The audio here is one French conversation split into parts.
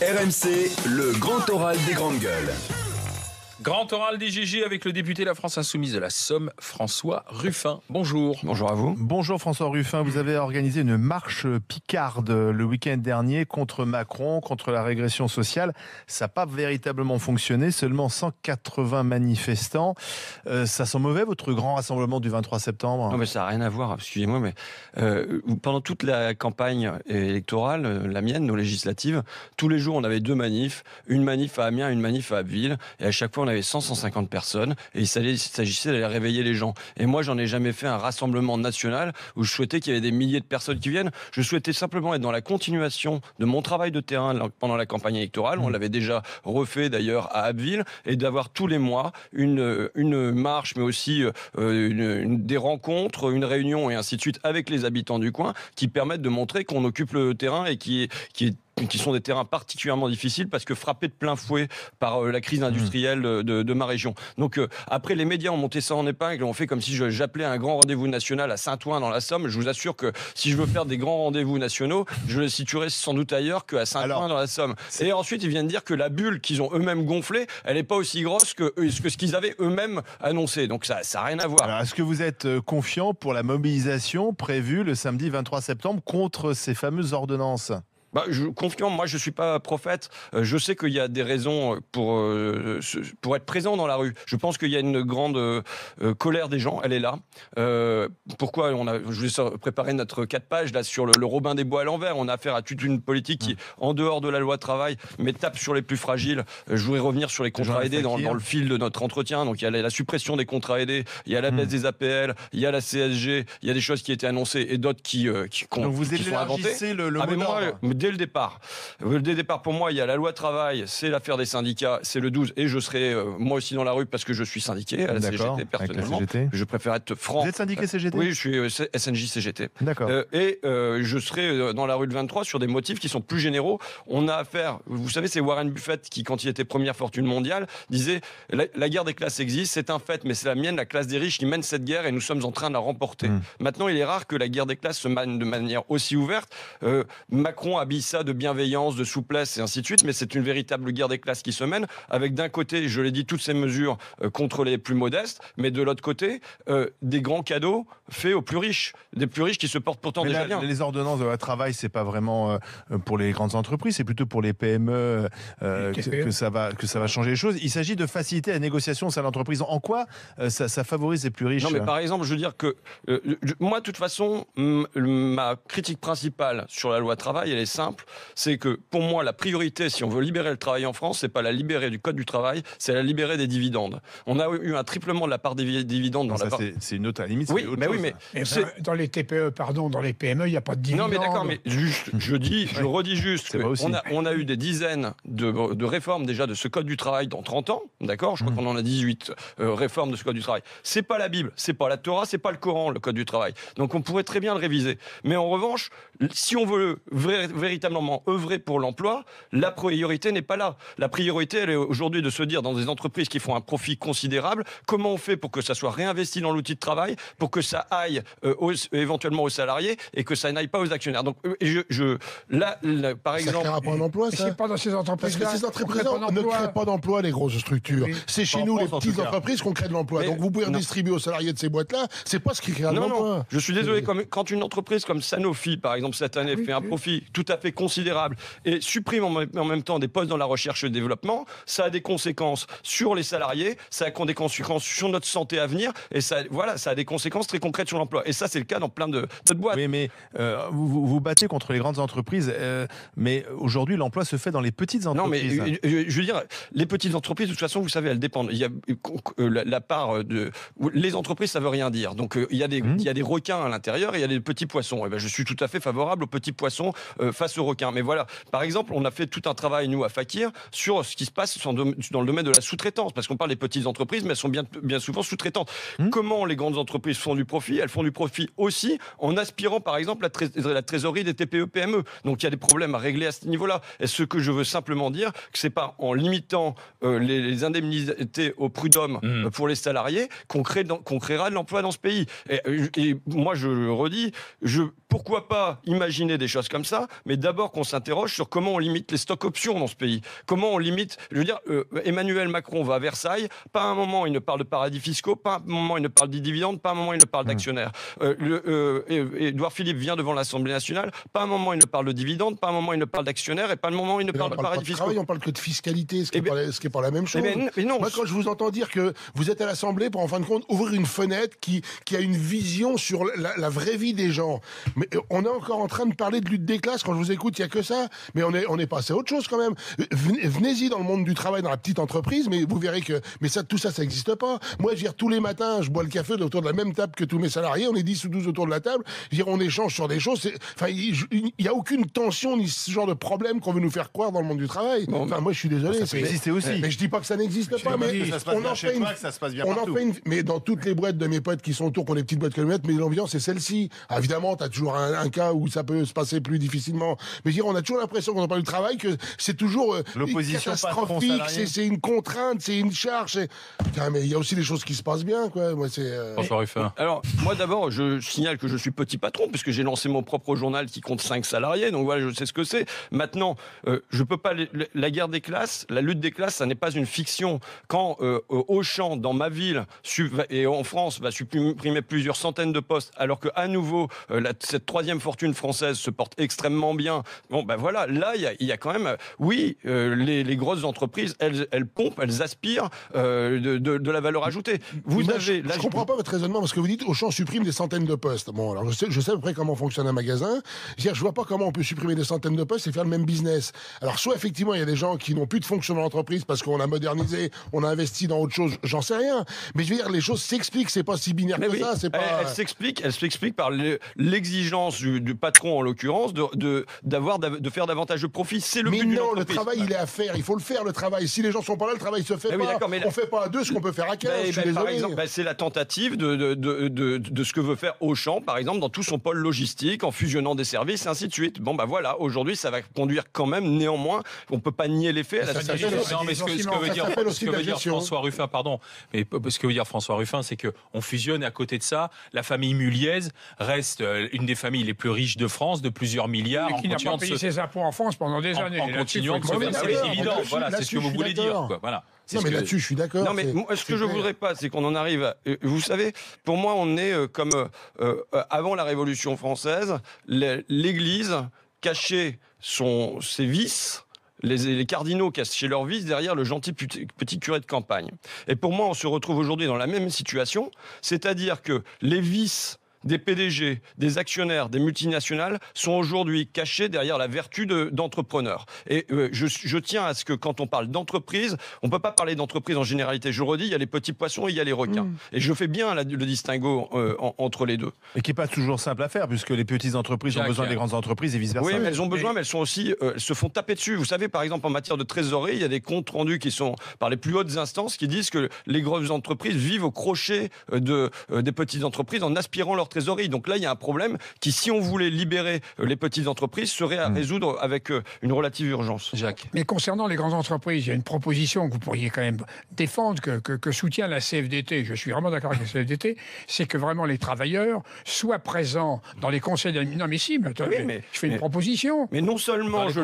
RMC, le grand oral des grandes gueules. Grand oral des GG avec le député de la France Insoumise de la Somme, François Ruffin. Bonjour. Bonjour à vous. Bonjour François Ruffin, vous avez organisé une marche picarde le week-end dernier contre Macron, contre la régression sociale. Ça n'a pas véritablement fonctionné, seulement 180 manifestants. Ça sent mauvais votre grand rassemblement du 23 septembre ? Non mais ça n'a rien à voir, excusez-moi, mais pendant toute la campagne électorale, la mienne, nos législatives, tous les jours on avait 2 manifs, une manif à Amiens, une manif à Abbeville, et à chaque fois on avait 150 personnes, et il s'agissait d'aller réveiller les gens. Et moi, j'en ai jamais fait un rassemblement national où je souhaitais qu'il y ait des milliers de personnes qui viennent. Je souhaitais simplement être dans la continuation de mon travail de terrain pendant la campagne électorale. On l'avait déjà refait d'ailleurs à Abbeville, et d'avoir tous les mois une marche, mais aussi des rencontres, une réunion et ainsi de suite avec les habitants du coin qui permettent de montrer qu'on occupe le terrain et qui sont des terrains particulièrement difficiles parce que frappés de plein fouet par la crise industrielle de ma région. Donc après, les médias ont monté ça en épingle et ont fait comme si j'appelais un grand rendez-vous national à Saint-Ouen dans la Somme. Je vous assure que si je veux faire des grands rendez-vous nationaux, je les situerai sans doute ailleurs qu'à Saint-Ouen dans la Somme. Et ensuite, ils viennent dire que la bulle qu'ils ont eux-mêmes gonflée, elle n'est pas aussi grosse que ce qu'ils avaient eux-mêmes annoncé. Donc ça n'a rien à voir. Alors, est-ce que vous êtes confiant pour la mobilisation prévue le samedi 23 septembre contre ces fameuses ordonnances ? Confiant, moi je suis pas prophète. Je sais qu'il y a des raisons pour être présent dans la rue. Je pense qu'il y a une grande colère des gens. Elle est là. Pourquoi je vais préparer notre 4 pages là sur le Robin des Bois à l'envers. On a affaire à toute une politique qui, en dehors de la loi travail, mais tape sur les plus fragiles. Je voudrais revenir sur les contrats aidés dans le fil de notre entretien. Donc il y a la suppression des contrats aidés, il y a la baisse des APL, il y a la CSG, il y a des choses qui étaient annoncées et d'autres qui Donc vous sont inventées. Le mot d'ordre. Dès le départ. Pour moi, il y a la loi travail, c'est l'affaire des syndicats, c'est le 12, et je serai moi aussi dans la rue parce que je suis syndiqué à la CGT personnellement. Je préfère être franc. Vous êtes syndiqué CGT ? Oui, je suis SNJ CGT. D'accord. Je serai dans la rue le 23 sur des motifs qui sont plus généraux. On a affaire, vous savez, c'est Warren Buffett qui, quand il était première fortune mondiale, disait la guerre des classes existe, c'est un fait, mais c'est la mienne, la classe des riches, qui mène cette guerre et nous sommes en train de la remporter. Maintenant, il est rare que la guerre des classes se mène de manière aussi ouverte. Macron habille ça de bienveillance, de souplesse et ainsi de suite, mais c'est une véritable guerre des classes qui se mène, avec d'un côté, je l'ai dit, toutes ces mesures contre les plus modestes, mais de l'autre côté, des grands cadeaux faits aux plus riches, des plus riches qui se portent pourtant déjà bien. Les ordonnances de loi travail, c'est pas vraiment pour les grandes entreprises, c'est plutôt pour les PME que ça va changer les choses. Il s'agit de faciliter la négociation au sein de l'entreprise. En quoi ça favorise les plus riches ? Non, mais par exemple, je veux dire que moi, de toute façon, ma critique principale sur la loi travail, elle est simple. C'est que pour moi, la priorité, si on veut libérer le travail en France, c'est pas la libérer du code du travail, c'est la libérer des dividendes. On a eu un triplement de la part des dividendes. C'est une autre, à la limite. Oui, mais oui, mais dans les TPE, dans les PME, il n'y a pas de dividendes. Non, mais d'accord, mais juste, je redis juste qu'on a eu des dizaines de réformes déjà de ce code du travail dans 30 ans, d'accord ? Je crois qu'on en a 18 réformes de ce code du travail. C'est pas la Bible, c'est pas la Torah, c'est pas le Coran, le code du travail. Donc on pourrait très bien le réviser. Mais en revanche, si on veut véritablement œuvrer pour l'emploi, la priorité n'est pas là. La priorité, elle est aujourd'hui de se dire, dans des entreprises qui font un profit considérable, comment on fait pour que ça soit réinvesti dans l'outil de travail, pour que ça aille éventuellement aux salariés et que ça n'aille pas aux actionnaires. Donc, par exemple... Ça ne créera pas d'emploi, ça ? C'est pas dans ces entreprises-là. Parce que ces entreprises ne créent pas d'emploi, les grosses structures. Oui. C'est chez nous, les petites entreprises, qu'on crée de l'emploi. Mais donc vous pouvez redistribuer aux salariés de ces boîtes-là, c'est pas ce qui crée de l'emploi. Non, je suis désolé, quand une entreprise comme Sanofi, par exemple, cette année, fait un profit tout à fait considérable et supprime en même temps des postes dans la recherche et le développement, ça a des conséquences sur les salariés, ça a des conséquences sur notre santé à venir, et ça a des conséquences très concrètes sur l'emploi. Et ça, c'est le cas dans plein de boîtes. Oui, mais vous battez contre les grandes entreprises, mais aujourd'hui, l'emploi se fait dans les petites entreprises. Non, mais je veux dire, les petites entreprises, de toute façon, vous savez, elles dépendent. Il y a la part de... Les entreprises, ça veut rien dire. Donc, il y a des requins à l'intérieur et il y a des petits poissons. Et ben, je suis tout à fait favorable aux petits poissons face aux requins. Mais voilà, par exemple, on a fait tout un travail, nous, à Fakir, sur ce qui se passe dans le domaine de la sous-traitance. Parce qu'on parle des petites entreprises, mais elles sont bien souvent sous-traitantes. Comment les grandes entreprises font du profit ? Elles font du profit aussi en aspirant, par exemple, la trésorerie des TPE-PME. Donc, il y a des problèmes à régler à ce niveau-là. Et ce que je veux simplement dire, que c'est pas en limitant les indemnités au prud'homme pour les salariés qu'on créera de l'emploi dans ce pays. Et moi, je le redis, pourquoi pas imaginer des choses comme ça, mais d'abord qu'on s'interroge sur comment on limite les stocks options dans ce pays. Comment on limite, je veux dire, Emmanuel Macron va à Versailles, pas à un moment il ne parle de paradis fiscaux, pas à un moment il ne parle des dividendes, pas à un moment il ne parle d'actionnaires. Édouard Philippe vient devant l'Assemblée nationale, pas à un moment il ne parle de dividendes, pas à un moment il ne parle d'actionnaires, et pas à un moment il ne parle de paradis fiscaux. On parle que de fiscalité, ce qui n'est pas la même chose. Mais non. Moi, quand je vous entends dire que vous êtes à l'Assemblée pour, en fin de compte, ouvrir une fenêtre qui a une vision sur la vraie vie des gens, mais on est encore en train de parler de lutte des classes. Quand je vous écoute, il n'y a que ça. Mais on est passé à autre chose quand même. Venez-y dans le monde du travail, dans la petite entreprise, mais vous verrez que tout ça n'existe pas. Moi, je veux dire, tous les matins, je bois le café autour de la même table que tous mes salariés. On est 10 ou 12 autour de la table. Je veux dire, on échange sur des choses. Enfin, il n'y a aucune tension ni ce genre de problème qu'on veut nous faire croire dans le monde du travail. Enfin, moi, je suis désolé. Ça peut exister aussi. Mais je dis pas que ça n'existe pas. Mais ça se passe bien chez toi, que ça se passe bien partout. Mais dans toutes les boîtes de mes potes qui sont autour, qui ont des petites boîtes kilomètres, mais l'ambiance est celle-ci. Ah, évidemment, tu as toujours un cas où ça peut se passer plus difficilement. Mais je veux dire, on a toujours l'impression, quand on parle du travail, que c'est toujours catastrophique, c'est une contrainte, c'est une charge. Putain, mais il y a aussi des choses qui se passent bien, quoi. Moi, François Ruffin. Alors, moi d'abord, je signale que je suis petit patron, puisque j'ai lancé mon propre journal qui compte 5 salariés, donc voilà, je sais ce que c'est. Maintenant, je peux pas... La guerre des classes, la lutte des classes, ça n'est pas une fiction. Quand Auchan, dans ma ville, et en France, va supprimer plusieurs centaines de postes, alors qu'à nouveau, cette troisième fortune française se porte extrêmement bien, bon, ben voilà, là, il y a quand même... Oui, les grosses entreprises, elles pompent, elles aspirent de la valeur ajoutée. Je comprends pas votre raisonnement, parce que vous dites Auchan supprime des centaines de postes. Bon, alors je sais à peu près comment fonctionne un magasin. Je vois pas comment on peut supprimer des centaines de postes et faire le même business. Alors, soit effectivement, il y a des gens qui n'ont plus de fonction dans l'entreprise parce qu'on a modernisé, on a investi dans autre chose, j'en sais rien. Mais je veux dire, les choses s'expliquent, c'est pas si binaire que ça. Elle s'explique par l'exigence du patron, en l'occurrence, de faire davantage de profit. C'est le but. Mais non, le travail, il est à faire. Il faut le faire, le travail. Si les gens sont pas là, le travail se fait pas. On fait pas à deux ce qu'on peut faire à 15. Par exemple, c'est la tentative de ce que veut faire Auchan, par exemple, dans tout son pôle logistique, en fusionnant des services, et ainsi de suite. Bon, bah voilà, aujourd'hui, ça va conduire quand même, néanmoins, on peut pas nier les faits. Non, mais ce que veut dire François Ruffin, pardon, mais ce que veut dire François Ruffin, c'est qu'on fusionne, et à côté de ça, la famille Muliez reste une des familles les plus riches de France, de plusieurs milliards. Et qui n'a pas payé ses impôts en France pendant des années. En continuant de se verser les dividendes. Voilà, c'est ce que vous voulez dire. Voilà. Non, mais là-dessus, je suis d'accord. Non, mais ce que je voudrais pas, c'est qu'on en arrive à... Vous savez, pour moi, on est comme avant la Révolution française, l'Église cachait ses vices. Les cardinaux cachaient leurs vices derrière le gentil petit curé de campagne. Et pour moi, on se retrouve aujourd'hui dans la même situation, c'est-à-dire que les vices des PDG, des actionnaires, des multinationales sont aujourd'hui cachés derrière la vertu d'entrepreneurs. Et je tiens à ce que quand on parle d'entreprise, on ne peut pas parler d'entreprise en généralité. Je le redis, il y a les petits poissons et il y a les requins. Et je fais bien le distinguo entre les deux. Et qui n'est pas toujours simple à faire, puisque les petites entreprises ont besoin des grandes entreprises et vice-versa. Oui, mais elles ont besoin, mais elles sont aussi, elles se font taper dessus. Vous savez, par exemple, en matière de trésorerie, il y a des comptes rendus qui sont par les plus hautes instances qui disent que les grosses entreprises vivent au crochet des petites entreprises en aspirant leur trésorerie. Donc là, il y a un problème qui, si on voulait libérer les petites entreprises, serait à résoudre avec une relative urgence. Jacques. Mais concernant les grandes entreprises, il y a une proposition que vous pourriez quand même défendre, que soutient la CFDT, je suis vraiment d'accord avec la CFDT, c'est que vraiment les travailleurs soient présents dans les conseils d'administration. Non mais si, je fais une proposition. Mais non seulement je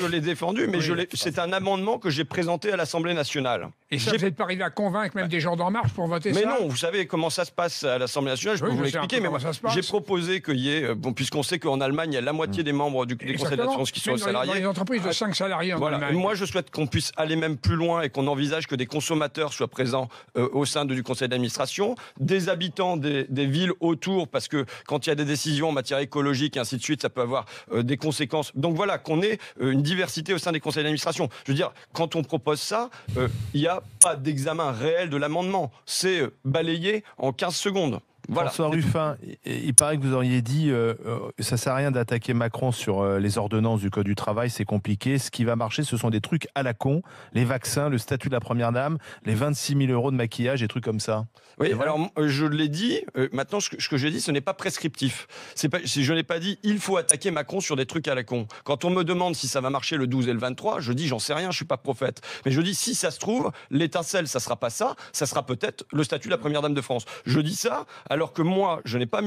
l'ai défendu, mais oui, c'est un amendement que j'ai présenté à l'Assemblée nationale. Et ça, vous n'êtes pas arrivé à convaincre même des gens d'En Marche pour voter ça? Mais non, vous savez comment ça se passe à l'Assemblée nationale, je peux vous l'expliquer, mais moi, j'ai proposé qu'il y ait, puisqu'on sait qu'en Allemagne, il y a la moitié des membres des conseils d'administration qui sont salariés. Dans les entreprises de 5 salariés en Allemagne. Moi, je souhaite qu'on puisse aller même plus loin et qu'on envisage que des consommateurs soient présents au sein du conseil d'administration, des habitants des villes autour, parce que quand il y a des décisions en matière écologique et ainsi de suite, ça peut avoir des conséquences. Donc voilà, qu'on ait une diversité au sein des conseils d'administration. Je veux dire, quand on propose ça, il n'y a pas d'examen réel de l'amendement. C'est balayé en 15 secondes. Voilà. François Ruffin, il paraît que vous auriez dit ça ne sert à rien d'attaquer Macron sur les ordonnances du Code du travail, c'est compliqué. Ce qui va marcher, ce sont des trucs à la con, les vaccins, le statut de la première dame, les 26 000 euros de maquillage, des trucs comme ça. Oui, alors je l'ai dit, maintenant ce que j'ai dit, ce n'est pas prescriptif. Je n'ai pas dit il faut attaquer Macron sur des trucs à la con. Quand on me demande si ça va marcher le 12 et le 23, je dis j'en sais rien, je ne suis pas prophète. Mais je dis si ça se trouve, l'étincelle, ça ne sera pas ça, ça sera peut-être le statut de la première dame de France. Je dis ça à alors que moi, je n'ai pas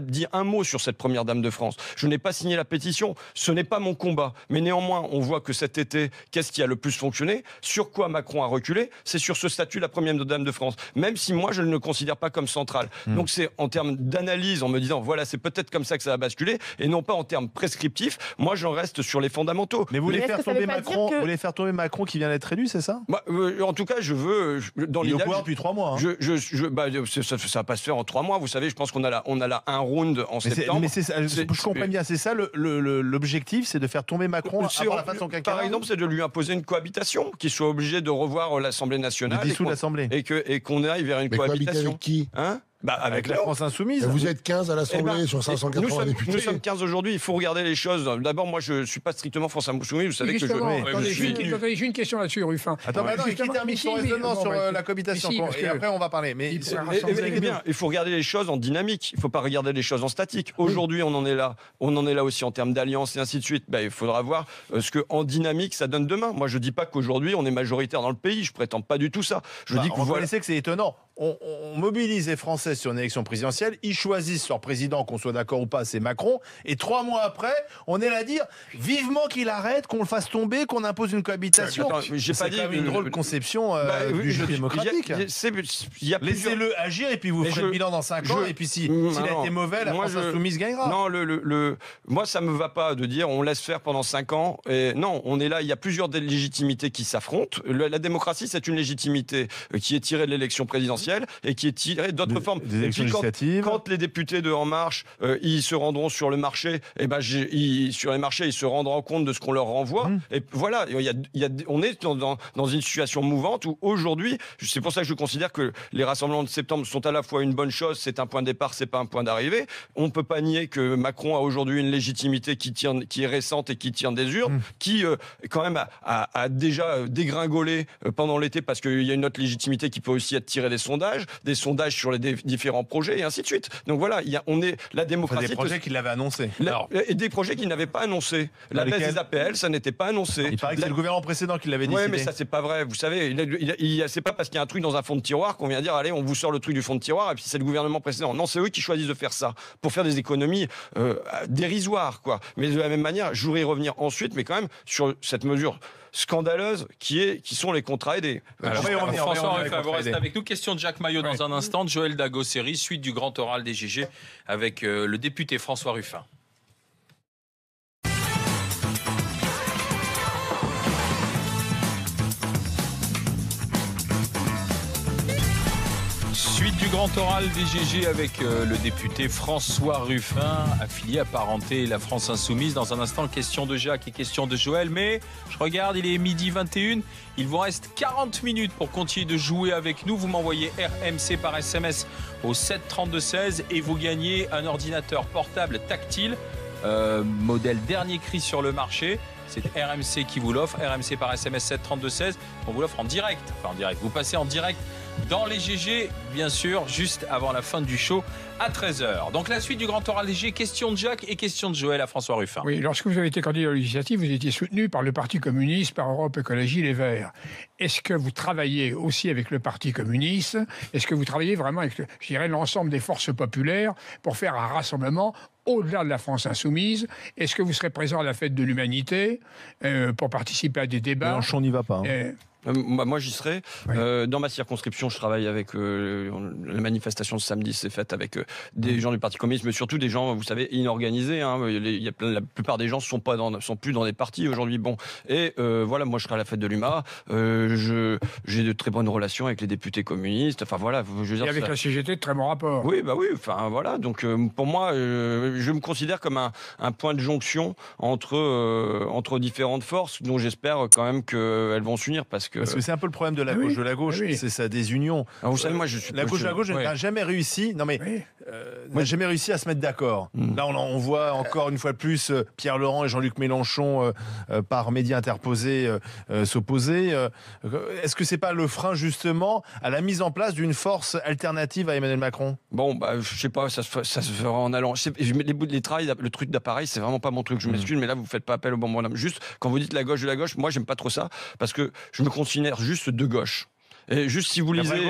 dit un mot sur cette première dame de France. Je n'ai pas signé la pétition. Ce n'est pas mon combat. Mais néanmoins, on voit que cet été, qu'est-ce qui a le plus fonctionné? Sur quoi Macron a reculé? C'est sur ce statut, la première dame de France. Même si moi, je ne le considère pas comme central. Donc c'est en termes d'analyse, en me disant, voilà, c'est peut-être comme ça que ça va basculer, et non pas en termes prescriptifs. Moi, j'en reste sur les fondamentaux. Mais vous voulez faire tomber Macron, vous voulez faire tomber Macron qui vient d'être élu, c'est ça? En tout cas, je veux, dans l'idée. Il est au pouvoir depuis 3 mois. Hein. Ça va pas se faire en 3 mois. Vous savez, je pense qu'on a là un round en septembre. Mais je comprends bien, c'est ça l'objectif, c'est de faire tomber Macron avant la fin de son quinquennat. Par exemple, c'est de lui imposer une cohabitation, qu'il soit obligé de revoir l'Assemblée nationale. De dissoudre l'Assemblée. Et qu'on aille vers une cohabitation. Avec qui? Avec la France Insoumise. Vous êtes 15 à l'Assemblée sur 580 députés. Nous sommes 15 aujourd'hui, il faut regarder les choses. D'abord, moi, je ne suis pas strictement France Insoumise, vous savez que j'ai une question là-dessus, Ruffin. Attends, il termine son raisonnement sur la cohabitation, et après on va parler. Mais il faut regarder les choses en dynamique, il ne faut pas regarder les choses en statique. Aujourd'hui, on en est là aussi en termes d'alliance et ainsi de suite. Il faudra voir ce qu'en dynamique, ça donne demain. Moi, je ne dis pas qu'aujourd'hui, on est majoritaire dans le pays, je ne prétends pas du tout ça. Vous connaissez que c'est étonnant. On mobilise les Français sur une élection présidentielle, ils choisissent leur président, qu'on soit d'accord ou pas, c'est Macron, et 3 mois après, on est là à dire vivement qu'il arrête, qu'on le fasse tomber, qu'on impose une cohabitation. C'est quand même une drôle de conception du jeu démocratique. Laissez-le agir et puis vous ferez le bilan dans 5 ans, et puis s'il a été mauvais, la France Insoumise gagnera. Non, moi ça me va pas de dire on laisse faire pendant 5 ans. Et non, on est là, il y a plusieurs légitimités qui s'affrontent. La démocratie, c'est une légitimité qui est tirée de l'élection présidentielle et qui est tirée d'autres formes. Des élections législatives. Quand les députés de En Marche, ils se rendront sur le marché, sur les marchés, ils se rendront compte de ce qu'on leur renvoie. Et voilà, on est dans une situation mouvante où aujourd'hui, c'est pour ça que je considère que les rassemblements de septembre sont à la fois une bonne chose, c'est un point de départ, c'est pas un point d'arrivée. On peut pas nier que Macron a aujourd'hui une légitimité qui est récente et qui tient des urnes, qui quand même a déjà dégringolé pendant l'été parce qu'il y a une autre légitimité qui peut aussi être tirée des sondages sur les différents projets et ainsi de suite. Donc voilà, la démocratie. Des projets qu'il avait annoncés. Et des projets qu'il n'avait pas annoncés. La baisse des APL, ça n'était pas annoncé. Il paraît que c'est le gouvernement précédent qui l'avait décidé. Oui, mais ça, c'est pas vrai. Vous savez, c'est pas parce qu'il y a un truc dans un fond de tiroir qu'on vient dire, allez, on vous sort le truc du fond de tiroir, et puis c'est le gouvernement précédent. Non, c'est eux qui choisissent de faire ça, pour faire des économies dérisoires, quoi. Mais de la même manière, je voudrais y revenir ensuite, mais quand même, sur cette mesure scandaleuse qui sont les contrats aidés. François Ruffin, vous restez avec nous. Question de Jacques Maillot dans un instant. De Joël Dago-Série, suite du grand oral des GG avec le député François Ruffin. Suite du grand oral des GG avec le député François Ruffin, affilié, apparenté La France Insoumise. Dans un instant, question de Jacques et question de Joël. Mais je regarde, il est 12h21. Il vous reste 40 minutes pour continuer de jouer avec nous. Vous m'envoyez RMC par SMS au 7 32 16 et vous gagnez un ordinateur portable tactile, modèle dernier cri sur le marché. C'est RMC qui vous l'offre. RMC par SMS 7 32 16. On vous l'offre en direct. Enfin en direct. Vous passez en direct dans les GG, bien sûr, juste avant la fin du show à 13h. Donc la suite du grand oral léger, question de Jacques et question de Joël à François Ruffin. Oui, lorsque vous avez été candidat aux législatives, vous étiez soutenu par le Parti communiste, par Europe Écologie Les Verts. Est-ce que vous travaillez aussi avec le Parti communiste? Est-ce que vous travaillez vraiment avec, je dirais, l'ensemble des forces populaires pour faire un rassemblement au-delà de la France Insoumise? Est-ce que vous serez présent à la fête de l'Humanité pour participer à des débats? Mélenchon n'y va pas. Moi, j'y serai. Ouais. Dans ma circonscription, je travaille avec la manifestation de samedi, c'est faite avec des gens du Parti communiste, mais surtout des gens, vous savez, inorganisés. Hein. La plupart des gens sont plus dans des partis aujourd'hui. Bon, et voilà, moi, je serai à la fête de l'UMA. J'ai de très bonnes relations avec les députés communistes. Enfin voilà, je veux dire. Et avec la CGT, de très bon rapport. Oui, bah oui. Enfin voilà. Donc pour moi, je me considère comme un point de jonction entre différentes forces, dont j'espère quand même qu'elles vont s'unir parce que c'est un peu le problème de la gauche. De la gauche, c'est sa désunion. Alors vous savez, moi, je suis la gauche n'a jamais réussi. Non mais n'a jamais réussi à se mettre d'accord. Là, on voit encore une fois de plus Pierre Laurent et Jean-Luc Mélenchon par médias interposés s'opposer. Est-ce que c'est pas le frein justement à la mise en place d'une force alternative à Emmanuel Macron? Bon, bah, je sais pas, ça se fera en allant. Le truc d'appareil, c'est vraiment pas mon truc. Je m'excuse, mais là, vous faites pas appel au bon moment. Juste quand vous dites la gauche de la gauche, moi, j'aime pas trop ça parce que je me considère juste de gauche. Et juste si vous lisez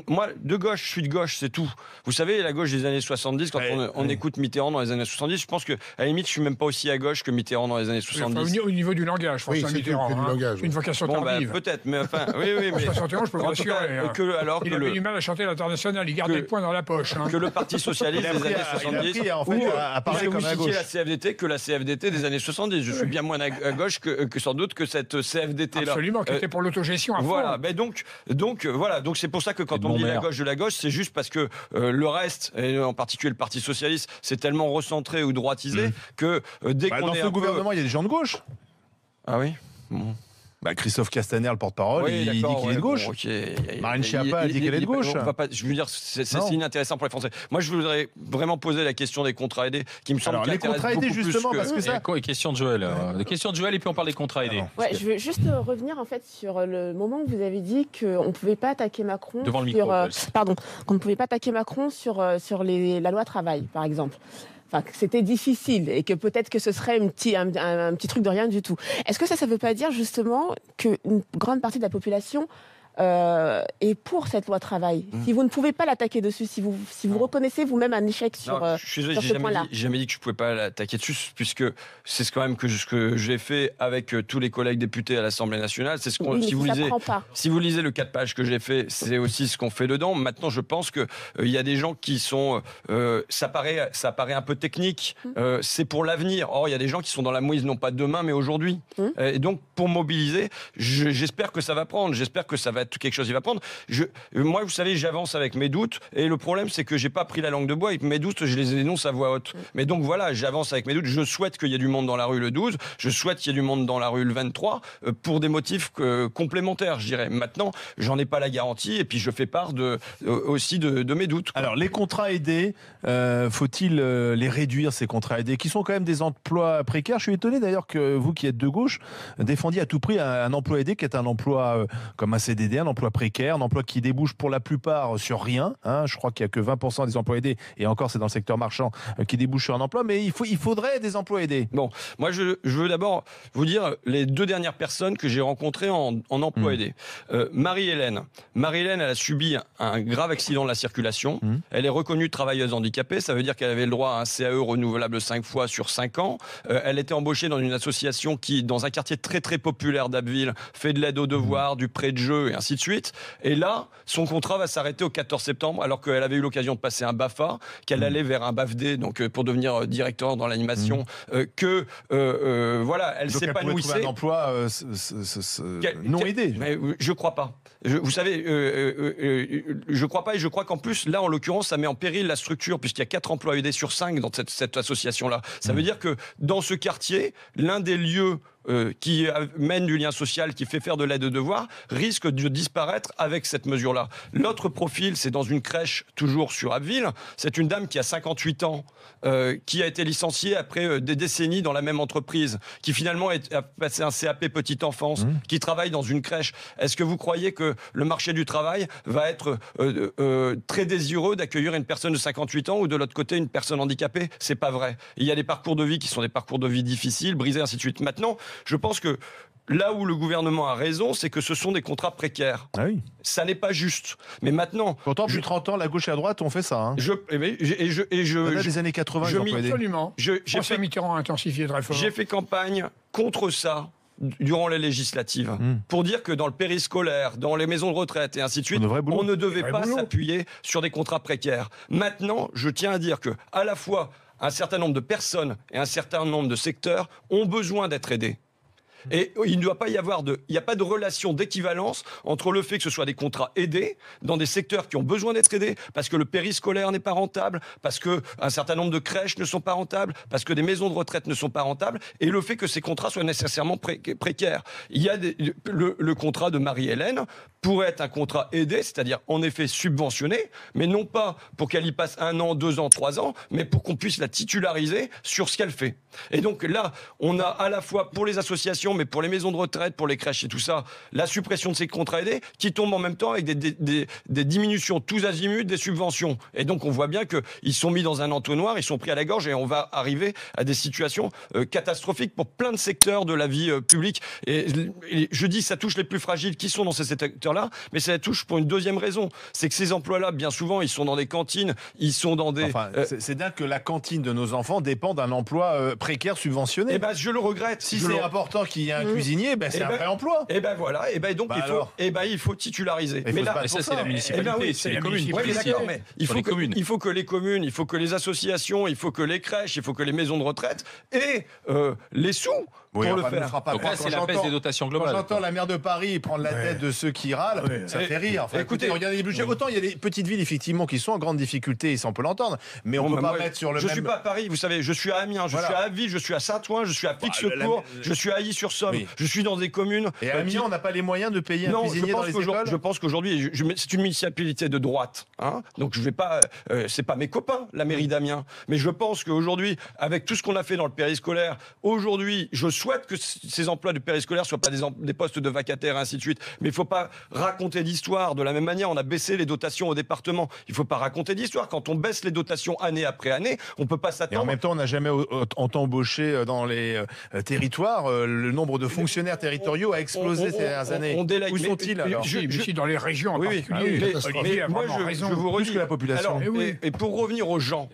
Moi, de gauche, je suis de gauche, c'est tout. Vous savez, la gauche des années 70, quand on écoute Mitterrand dans les années 70, je pense qu'à la limite, je suis même pas aussi à gauche que Mitterrand dans les années 70. Enfin, au niveau du langage, François Mitterrand. Une vocation tardive. Peut-être, mais enfin, oui, mais... 71, je peux vous rassurer. Il avait du mal à chanter l'International, il gardait le poing dans la poche. Que le Parti Socialiste des années 70... à parler comme à gauche. la CFDT que la CFDT des années 70. Je suis bien moins à gauche que sans doute que cette CFDT-là. Absolument, qui était pour l'autogestion à fond. Voilà, mais donc c'est pour ça que quand on dit la gauche de la gauche, c'est juste parce que le reste, et en particulier le Parti Socialiste, c'est tellement recentré ou droitisé que dès qu'on dans est ce gouvernement, il y a des gens de gauche. Ah oui. Christophe Castaner, le porte-parole, il dit qu'il est de gauche. Marine Schiappa, elle dit qu'elle est de gauche. Je veux dire, c'est inintéressant pour les Français. Moi, je voudrais vraiment poser la question des contrats aidés, qui me semble les contrats aidés, justement, parce que ça... Question de Joël. Question de Joël, et puis on parle des contrats aidés. Je veux juste revenir, en fait, sur le moment où vous avez dit qu'on ne pouvait pas attaquer Macron... Devant le micro. Qu'on ne pouvait pas attaquer Macron sur la loi travail, par exemple. Enfin, que c'était difficile et que peut-être que ce serait un petit truc de rien du tout. Est-ce que ça ne veut pas dire justement qu'une grande partie de la population est pour cette loi travail? Si vous ne pouvez pas l'attaquer dessus, si vous reconnaissez vous-même un échec sur ce point-là. J'ai jamais dit que je ne pouvais pas l'attaquer dessus, puisque c'est quand même ce que j'ai fait avec tous les collègues députés à l'Assemblée nationale. C'est si vous lisez le 4 pages que j'ai fait, c'est aussi ce qu'on fait dedans. Maintenant, je pense que il y a des gens qui sont... ça paraît un peu technique. C'est pour l'avenir. Or, il y a des gens qui sont dans la mouise, non pas demain, mais aujourd'hui. Et donc, pour mobiliser, j'espère que ça va prendre. J'espère que ça va quelque chose, il va prendre. Moi, vous savez, j'avance avec mes doutes, et le problème, c'est que j'ai pas pris la langue de bois, et mes doutes, je les énonce à voix haute. Mais donc voilà, j'avance avec mes doutes. Je souhaite qu'il y ait du monde dans la rue le 12, je souhaite qu'il y ait du monde dans la rue le 23, pour des motifs complémentaires, je dirais. Maintenant, j'en ai pas la garantie, et puis je fais part aussi de mes doutes. Alors, les contrats aidés, faut-il les réduire, ces contrats aidés, qui sont quand même des emplois précaires? Je suis étonné d'ailleurs que vous, qui êtes de gauche, défendiez à tout prix un emploi aidé, qui est un emploi comme un CDD, un emploi précaire, un emploi qui débouche pour la plupart sur rien. Je crois qu'il n'y a que 20% des emplois aidés, et encore c'est dans le secteur marchand, qui débouchent sur un emploi, mais il faudrait des emplois aidés. Bon, moi je veux d'abord vous dire les 2 dernières personnes que j'ai rencontrées en emploi aidé. Marie-Hélène, elle a subi un grave accident de la circulation. Elle est reconnue travailleuse handicapée, ça veut dire qu'elle avait le droit à un CAE renouvelable 5 fois sur 5 ans. Elle était embauchée dans une association qui, dans un quartier très très populaire d'Abbeville, fait de l'aide aux devoirs, du prêt de jeu et ainsi de suite. Et là, son contrat va s'arrêter au 14 septembre, alors qu'elle avait eu l'occasion de passer un BAFA, qu'elle allait vers un BAFD, donc pour devenir directeur dans l'animation, voilà, elle s'épanouissait. Donc elle pouvait trouver un emploi non aidé. Mais je crois pas. Vous savez, je crois pas, et je crois qu'en plus, là, en l'occurrence, ça met en péril la structure, puisqu'il y a 4 emplois aidés sur 5 dans cette association-là. Ça veut dire que dans ce quartier, l'un des lieux qui mène du lien social, qui fait faire de l'aide aux devoirs, risque de disparaître avec cette mesure-là. L'autre profil, c'est dans une crèche, toujours sur Abbeville. C'est une dame qui a 58 ans, qui a été licenciée après des décennies dans la même entreprise, qui finalement a passé un CAP petite enfance, qui travaille dans une crèche. Est-ce que vous croyez que le marché du travail va être très désireux d'accueillir une personne de 58 ans ou de l'autre côté une personne handicapée? C'est pas vrai. Il y a des parcours de vie qui sont des parcours de vie difficiles, brisés, ainsi de suite. Maintenant, je pense que là où le gouvernement a raison, c'est que ce sont des contrats précaires. Ah oui. Ça n'est pas juste. Mais maintenant... Pourtant, depuis 30 ans, la gauche et la droite ont fait ça. Des années 80, absolument. François Mitterrand a intensifié très fort. J'ai fait campagne contre ça durant les législatives, pour dire que dans le périscolaire, dans les maisons de retraite et ainsi de suite, on ne devait pas s'appuyer sur des contrats précaires. Maintenant, je tiens à dire que, à la fois, un certain nombre de personnes et un certain nombre de secteurs ont besoin d'être aidés. Et il ne doit pas y avoir il n'y a pas de relation d'équivalence entre le fait que ce soit des contrats aidés dans des secteurs qui ont besoin d'être aidés, parce que le périscolaire n'est pas rentable, parce que un certain nombre de crèches ne sont pas rentables, parce que des maisons de retraite ne sont pas rentables, et le fait que ces contrats soient nécessairement précaires. Il y a le contrat de Marie-Hélène pourrait être un contrat aidé, c'est-à-dire en effet subventionné, mais non pas pour qu'elle y passe 1 an, 2 ans, 3 ans, mais pour qu'on puisse la titulariser sur ce qu'elle fait. Et donc là, on a à la fois pour les associations situation, mais pour les maisons de retraite, pour les crèches et tout ça, la suppression de ces contrats aidés qui tombent en même temps avec des diminutions tous azimuts des subventions. Et donc on voit bien qu'ils sont mis dans un entonnoir, ils sont pris à la gorge et on va arriver à des situations catastrophiques pour plein de secteurs de la vie publique. Et je dis ça touche les plus fragiles qui sont dans ces secteurs-là, mais ça touche pour une deuxième raison. C'est que ces emplois-là, bien souvent, ils sont dans des cantines, ils sont dans des... Enfin, c'est dingue que la cantine de nos enfants dépend d'un emploi précaire subventionné. Eh ben, je le regrette. Si c'est important qu'il y ait un cuisinier, c'est un vrai emploi. Et ben voilà. Et ben donc il faut titulariser. Mais ça c'est la municipalité, c'est les communes. Mais il faut que les communes, il faut que les associations, il faut que les crèches, il faut que les maisons de retraite aient les sous pour le faire. Donc là, c'est la baisse des dotations globales. Quand j'entends la maire de Paris prendre la tête de ceux qui râlent, ça fait rire. Enfin, écoutez, regardez les budgets. Autant il y a des petites villes effectivement qui sont en grande difficulté, et ça on peut l'entendre, mais on ne peut pas mettre sur le même... Je suis pas à Paris, vous savez, je suis à Amiens, je suis à Abbeville, je suis à Saint-Ouen, je suis à Pix-le-Court, je suis à Illy-sur-Somme, je suis dans des communes... Et à Amiens, on n'a pas les moyens de payer un cuisinier dans les écoles. Je pense qu'aujourd'hui, c'est une municipalité de droite, hein, donc je vais pas... c'est pas mes copains, la mairie d'Amiens, mais je pense qu'aujourd'hui, avec tout ce qu'on a fait dans le périscolaire, aujourd'hui, je souhaite que ces emplois de périscolaire soient pas des postes de vacataires et ainsi de suite, mais il faut pas raconter d'histoire. De la même manière, on a baissé les dotations au département. Il faut pas raconter d'histoire. Quand on baisse les dotations année après année, on peut pas s'attendre... Et en même temps, on n'a jamais autant embauché dans les territoires. Le nombre de fonctionnaires territoriaux a explosé ces dernières années. Où sont-ils alors? Ici, dans les régions en particulier. Mais moi, je vous redis... Plus que la population. Alors, et pour revenir aux gens...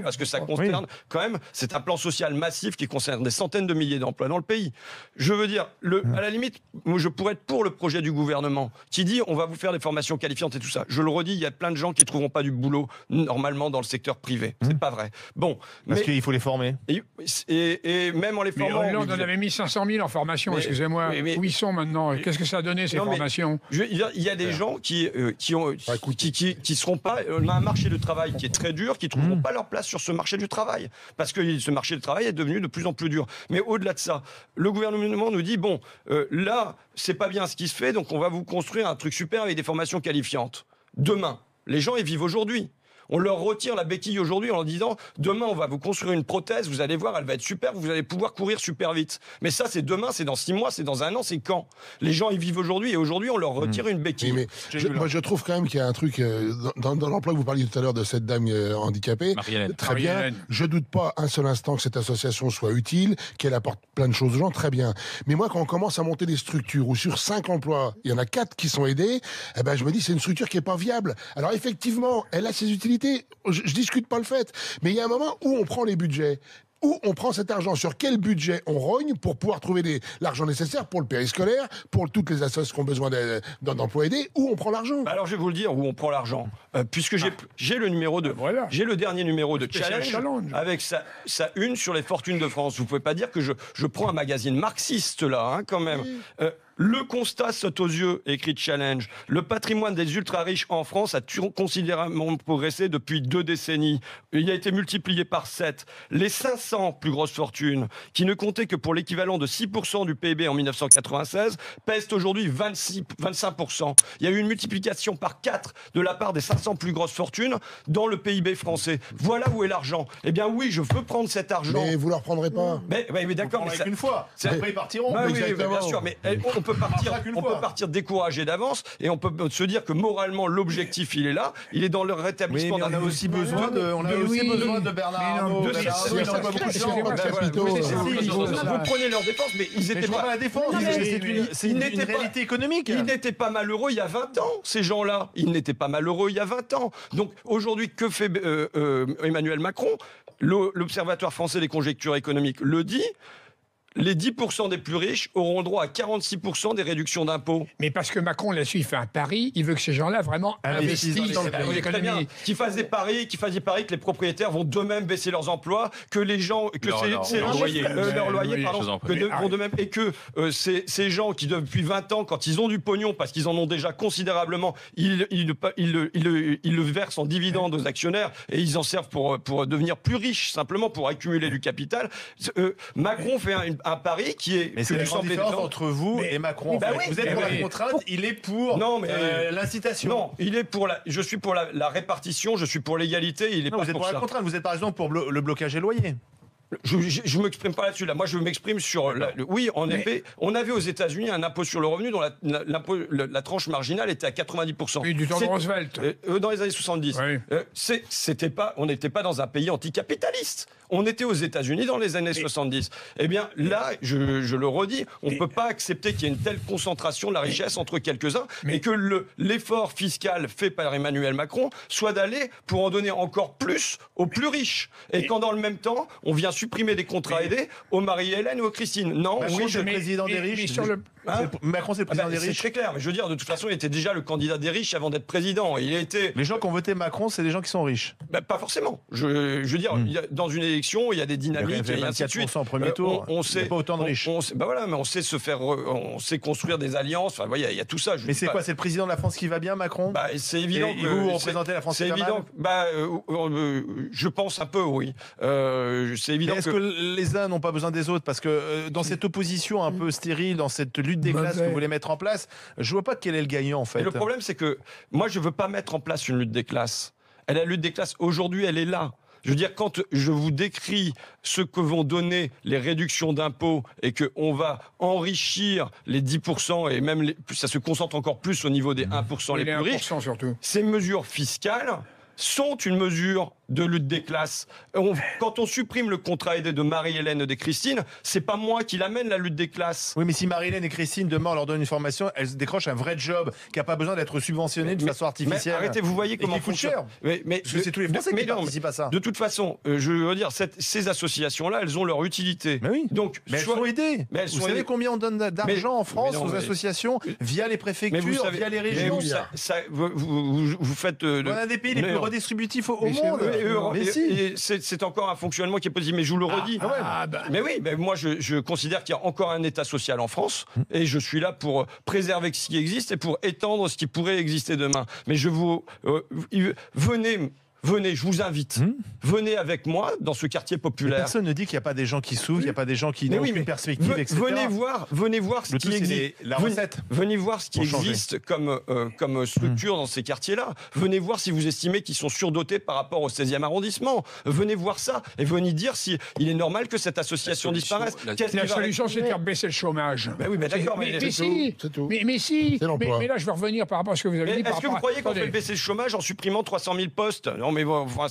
parce que ça concerne quand même, c'est un plan social massif qui concerne des centaines de milliers d'emplois dans le pays. Je veux dire, à la limite, moi, je pourrais être pour le projet du gouvernement qui dit on va vous faire des formations qualifiantes et tout ça. Je le redis, il y a plein de gens qui ne trouveront pas du boulot normalement dans le secteur privé. C'est pas vrai. Bon, parce qu'il faut les former. Et même en les formant... Mais Hollande en avait mis 500 000 en formation, excusez-moi. Où ils sont maintenant? Qu'est-ce que ça a donné, ces formations? Il y a des gens qui seront pas... On a un marché du travail qui est très dur, qui trouveront pas leur place sur ce marché du travail, parce que ce marché du travail est devenu de plus en plus dur. Mais au-delà de ça, le gouvernement nous dit bon, là, c'est pas bien ce qui se fait, donc on va vous construire un truc super avec des formations qualifiantes. Demain, les gens, ils vivent aujourd'hui. On leur retire la béquille aujourd'hui en leur disant demain on va vous construire une prothèse, vous allez voir, elle va être super, vous allez pouvoir courir super vite. Mais ça c'est demain, c'est dans 6 mois, c'est dans 1 an, c'est quand? Les gens ils vivent aujourd'hui et aujourd'hui on leur retire une béquille. Mais moi je trouve quand même qu'il y a un truc dans l'emploi que vous parliez tout à l'heure de cette dame handicapée. Très bien. Je doute pas un seul instant que cette association soit utile, qu'elle apporte plein de choses aux gens, très bien. Mais moi quand on commence à monter des structures où sur 5 emplois, il y en a 4 qui sont aidés, eh ben je me dis c'est une structure qui est pas viable. Alors effectivement, elle a ses utilités. Je discute pas le fait, mais il y a un moment où on prend les budgets. Où on prend cet argent, sur quel budget on rogne pour pouvoir trouver l'argent nécessaire pour le périscolaire, pour toutes les associations qui ont besoin d'emplois aidés, où on prend l'argent? Alors je vais vous le dire, où on prend l'argent. Puisque j'ai le numéro de... J'ai le dernier numéro de Challenge avec sa une sur les fortunes de France. Vous pouvez pas dire que je prends un magazine marxiste là, hein, quand même. Le constat saute aux yeux, écrit Challenge. Le patrimoine des ultra-riches en France a considérablement progressé depuis 2 décennies. Il a été multiplié par 7. Les 500 plus grosses fortunes, qui ne comptaient que pour l'équivalent de 6% du PIB en 1996, pèsent aujourd'hui 25%. Il y a eu une multiplication par 4 de la part des 500 plus grosses fortunes dans le PIB français. Voilà où est l'argent. Eh bien oui, je veux prendre cet argent. Mais vous leur prendrez pas. Mais d'accord. Mais une fois. Après ils partiront. Oui, bien sûr. Mais on peut partir découragé d'avance et on peut se dire que moralement l'objectif il est là, il est dans le rétablissement d'un... On a aussi besoin de Bernard Arnault. Vous prenez leur défense, mais ils étaient pas... la défense, c'est une réalité économique. Ils n'étaient pas malheureux il y a 20 ans, ces gens-là. Ils n'étaient pas malheureux il y a 20 ans. Donc aujourd'hui, que fait Emmanuel Macron? L'Observatoire français des conjonctures économiques le dit. Les 10% des plus riches auront droit à 46% des réductions d'impôts. Mais parce que Macron, là-dessus, il fait un pari, il veut que ces gens-là vraiment investissent dans l'économie. Qu'ils fassent des paris, que les propriétaires vont d'eux-mêmes baisser leurs emplois, que les gens, que leur loyer, vont d'eux-mêmes, et que ces gens qui depuis 20 ans, quand ils ont du pognon, parce qu'ils en ont déjà considérablement, ils le versent en dividendes aux actionnaires et ils en servent pour devenir plus riches, simplement pour accumuler du capital. Macron fait un pari qui est... Mais c'est la grande différence entre vous et Macron. Vous êtes pour la contrainte, il est pour l'incitation. Non, je suis pour la répartition, je suis pour l'égalité, il est pas vous êtes pour la contrainte, vous êtes par exemple pour le blocage des loyers. Je m'exprime pas là-dessus. Là, moi, je m'exprime sur. Oui, en effet, on avait aux États-Unis un impôt sur le revenu dont la tranche marginale était à 90%. Oui, du temps de Roosevelt. Dans les années 70. Oui. On n'était pas dans un pays anticapitaliste. On était aux États-Unis dans les années 70. Eh bien, là, je le redis, on ne peut pas accepter qu'il y ait une telle concentration de la richesse entre quelques-uns et que l'effort fiscal fait par Emmanuel Macron soit d'aller pour en donner encore plus aux plus riches. Et quand dans le même temps, on vient supprimer des contrats aidés aux Marie-Hélène ou aux Christine. Non, Macron, c'est le président des riches. Macron, c'est le président des riches. C'est très clair, mais je veux dire, de toute façon, il était déjà le candidat des riches avant d'être président. Les gens qui ont voté Macron, c'est des gens qui sont riches. Pas forcément. Je veux dire, dans une élection, il y a des dynamiques et ainsi de suite. Au premier tour, on sait pas autant de riches. Mais on sait se faire, on sait construire des alliances. Enfin, il y a tout ça. Mais c'est quoi? C'est le président de la France qui va bien, Macron? C'est évident que vous représentez la France qui va mal. C'est évident. Je pense un peu, oui. C'est évident. Est-ce que les uns n'ont pas besoin des autres? Parce que dans cette opposition un peu stérile, dans cette lutte des classes que vous voulez mettre en place, je vois pas quel est le gagnant en fait. Et le problème, c'est que moi, je veux pas mettre en place une lutte des classes. La lutte des classes, aujourd'hui, elle est là. Je veux dire, quand je vous décris ce que vont donner les réductions d'impôts et qu'on va enrichir les 10% et même ça se concentre encore plus au niveau des 1% les plus riches, surtout. Ces mesures fiscales sont une mesure de lutte des classes. Quand on supprime le contrat aidé de Marie-Hélène et de Christine, c'est pas moi qui l'amène la lutte des classes. Oui, mais si Marie-Hélène et Christine, demain, on leur donne une formation, elles décrochent un vrai job qui n'a pas beusin d'être subventionné de façon artificielle. Mais arrêtez, vous voyez comment ça coûte cher. Mais parce que c'est tous les Français qui participent à ça. De toute façon, je veux dire, ces associations-là, elles ont leur utilité. Mais oui. Donc, elles sont aidées. Vous savez combien on donne d'argent en France aux associations via les préfectures, via les régions? Vous faites. On a des pays les plus redistributifs au monde. Mais si. C'est encore un fonctionnement qui est possible, mais je vous le redis. Mais oui, mais moi je considère qu'il y a encore un État social en France et je suis là pour préserver ce qui existe et pour étendre ce qui pourrait exister demain. Mais je vous venez, je vous invite. Venez avec moi dans ce quartier populaire. Personne ne dit qu'il n'y a pas des gens qui souffrent, il n'y a pas des gens qui n'ont aucune perspective, etc. Venez voir ce qui existe. La recette. Venez voir ce qui existe comme structure dans ces quartiers-là. Venez voir si vous estimez qu'ils sont surdotés par rapport au 16e arrondissement. Venez voir ça et venez dire si il est normal que cette association disparaisse. La solution, c'est de faire baisser le chômage. Oui, mais d'accord. Mais si. Mais là, je vais revenir par rapport à ce que vous avez dit. Est-ce que vous croyez qu'on fait baisser le chômage en supprimant 300 000 postes? Non, mais bon, enfin,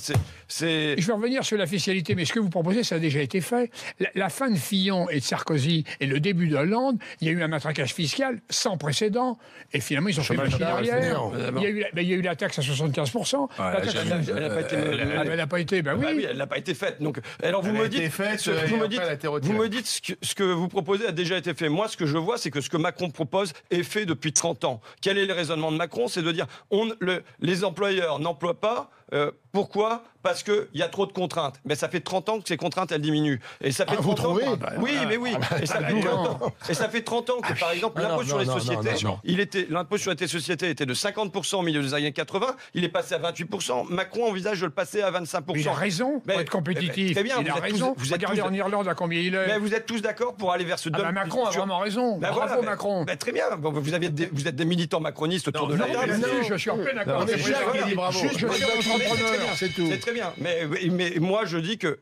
c'est... Je vais revenir sur la fiscalité, mais ce que vous proposez, ça a déjà été fait. La fin de Fillon et de Sarkozy et le début de Hollande, il y a eu un matraquage fiscal sans précédent. Et finalement, ils ont fait machine arrière. Il y a eu la taxe à 75%. Elle n'a pas été, oui. Elle n'a pas été faite. Donc, alors vous me dites ce que vous proposez a déjà été fait. Moi, ce que je vois, c'est que ce que Macron propose est fait depuis 30 ans. Quel est le raisonnement de Macron? C'est de dire les employeurs n'emploient pas. Pourquoi? Parce qu'il y a trop de contraintes. Mais ça fait 30 ans que ces contraintes, elles diminuent. Et ça fait 30 ans. Oui. Et ça fait 30 ans que, par exemple, l'impôt sur les sociétés, l'impôt sur les sociétés était de 50% au milieu des années 80. Il est passé à 28%. Macron envisage de le passer à 25%. Mais il a raison pour être compétitif. Très bien. Il a raison. Regardez en Irlande à combien il est. Mais vous êtes tous d'accord pour aller vers ce dumping. Macron a vraiment raison. Bravo, Macron. Très bien. Vous êtes des militants macronistes autour de la table. Je suis en plein accord. C'est très bien. Mais moi, je dis que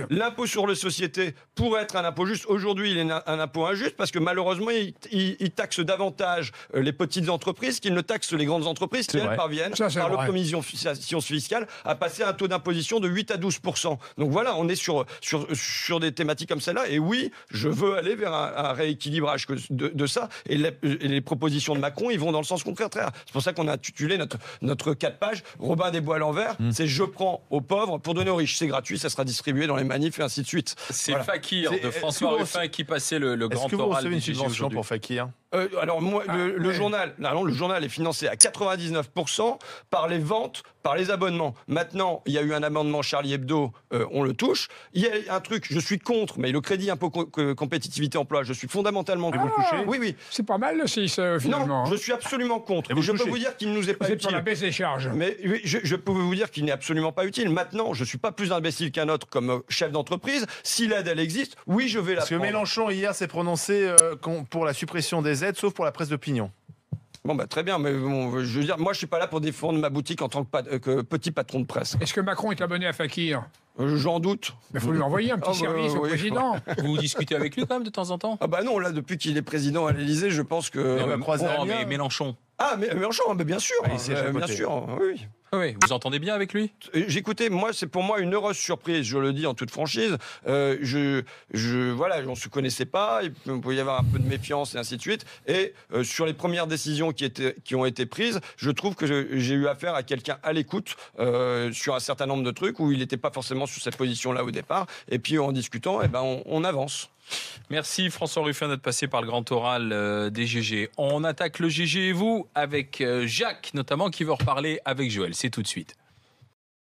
l'impôt sur les sociétés pourrait être un impôt juste. Aujourd'hui, il est un impôt injuste parce que malheureusement, il taxe davantage les petites entreprises qu'il ne taxe les grandes entreprises qui, elles, parviennent, par l'optimisation fiscale, à passer un taux d'imposition de 8 à 12%. Donc voilà, on est sur des thématiques comme celle-là. Et oui, je veux aller vers un rééquilibrage de ça. Et les propositions de Macron, ils vont dans le sens contraire. C'est pour ça qu'on a intitulé notre 4 pages Robin des Bois à l'envers. C'est je prends aux pauvres pour donner aux riches. C'est gratuit, ça sera distribué dans les manifs et ainsi de suite. C'est Fakir de François Ruffin qui passait le grand oral. Est-ce que vous recevez une subvention pour Fakir? Alors moi, le journal est financé à 99% par les ventes, par les abonnements. Maintenant, il y a eu un amendement Charlie Hebdo, on le touche. Il y a un truc, je suis contre, mais le crédit impôt compétitivité emploi, je suis fondamentalement contre. Oui. C'est pas mal le 6 finalement. Non, je suis absolument contre. Je peux vous dire qu'il ne nous est pas utile. C'est pour la baisse des charges. Mais je peux vous dire qu'il n'est absolument pas utile. Maintenant, je suis pas plus imbécile qu'un autre comme chef d'entreprise. Si l'aide, elle existe, oui, je vais la prendre. Parce que Mélenchon, hier, s'est prononcé pour la suppression des aides, sauf pour la presse d'opinion. Bon, très bien, mais bon, je veux dire, moi, je suis pas là pour défendre ma boutique en tant que petit patron de presse. Est-ce que Macron est abonné à Fakir? J'en doute. Il faut lui envoyer un petit service au président. Vous discutez avec lui quand même de temps en temps? Ah non, là, depuis qu'il est président à l'Élysée, je pense que... mais Mélenchon. Ah, mais Mélenchon, bien sûr. Bien sûr, oui. Oui, vous entendez bien avec lui? J'écoutais, c'est pour moi une heureuse surprise, je le dis en toute franchise. Voilà, on ne se connaissait pas, il pouvait y avoir un peu de méfiance et ainsi de suite. Et sur les premières décisions qui ont été prises, je trouve que j'ai eu affaire à quelqu'un à l'écoute sur un certain nombre de trucs où il n'était pas forcément sur cette position-là au départ. Et puis en discutant, on avance. Merci François Ruffin d'être passé par le grand oral des GG. On attaque le GG et vous avec Jacques notamment qui veut reparler avec Joël. C'est tout de suite.